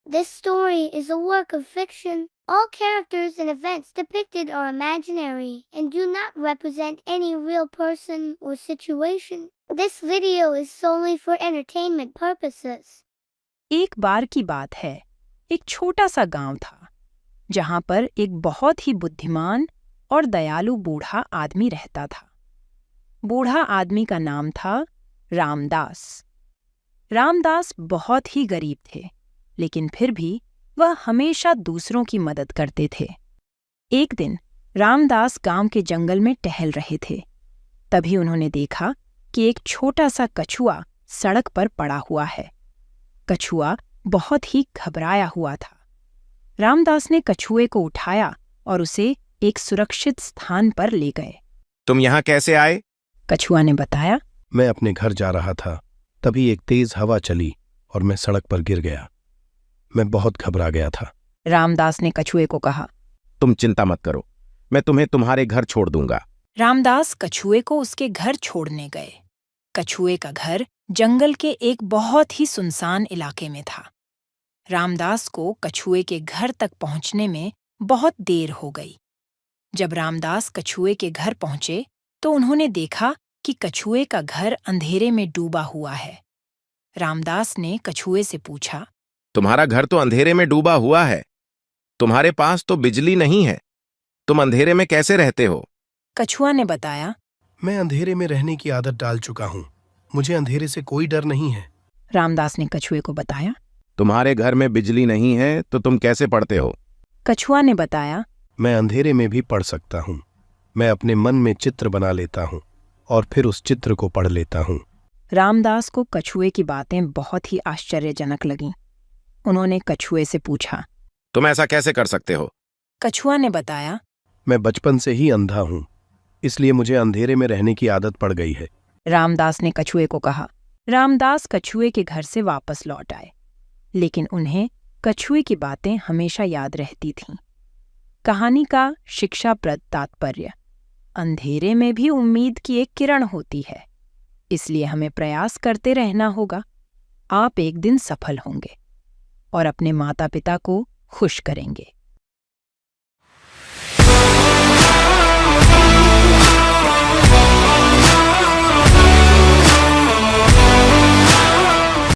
This story is a work of fiction. All characters and events depicted are imaginary and do not represent any real person or situation. This video is solely for entertainment purposes. एक बार की बात है, एक छोटा सा गांव था जहां पर एक बहुत ही बुद्धिमान और दयालु बूढ़ा आदमी रहता था। बूढ़ा आदमी का नाम था रामदास। रामदास बहुत ही गरीब थे, लेकिन फिर भी वह हमेशा दूसरों की मदद करते थे। एक दिन रामदास गांव के जंगल में टहल रहे थे। तभी उन्होंने देखा कि एक छोटा सा कछुआ सड़क पर पड़ा हुआ है। कछुआ बहुत ही घबराया हुआ था। रामदास ने कछुए को उठाया और उसे एक सुरक्षित स्थान पर ले गए। तुम यहाँ कैसे आए? कछुआ ने बताया, मैं अपने घर जा रहा था, तभी एक तेज हवा चली और मैं सड़क पर गिर गया। मैं बहुत घबरा गया था। रामदास ने कछुए को कहा, तुम चिंता मत करो, मैं तुम्हें तुम्हारे घर छोड़ दूंगा। रामदास कछुए को उसके घर छोड़ने गए। कछुए का घर जंगल के एक बहुत ही सुनसान इलाके में था। रामदास को कछुए के घर तक पहुंचने में बहुत देर हो गई। जब रामदास कछुए के घर पहुंचे तो उन्होंने देखा कि कछुए का घर अंधेरे में डूबा हुआ है। रामदास ने कछुए से पूछा, तुम्हारा घर तो अंधेरे में डूबा हुआ है, तुम्हारे पास तो बिजली नहीं है, तुम अंधेरे में कैसे रहते हो? कछुआ ने बताया, मैं अंधेरे में रहने की आदत डाल चुका हूँ, मुझे अंधेरे से कोई डर नहीं है। रामदास ने कछुए को बताया, तुम्हारे घर में बिजली नहीं है तो तुम कैसे पढ़ते हो? कछुआ ने बताया, मैं अंधेरे में भी पढ़ सकता हूँ। मैं अपने मन में चित्र बना लेता हूँ और फिर उस चित्र को पढ़ लेता हूँ। रामदास को कछुए की बातें बहुत ही आश्चर्यजनक लगीं। उन्होंने कछुए से पूछा, तुम ऐसा कैसे कर सकते हो? कछुआ ने बताया, मैं बचपन से ही अंधा हूँ, इसलिए मुझे अंधेरे में रहने की आदत पड़ गई है। रामदास ने कछुए को कहा। रामदास कछुए के घर से वापस लौट आए, लेकिन उन्हें कछुए की बातें हमेशा याद रहती थीं। कहानी का शिक्षाप्रद तात्पर्य, अंधेरे में भी उम्मीद की एक किरण होती है, इसलिए हमें प्रयास करते रहना होगा। आप एक दिन सफल होंगे और अपने माता पिता को खुश करेंगे।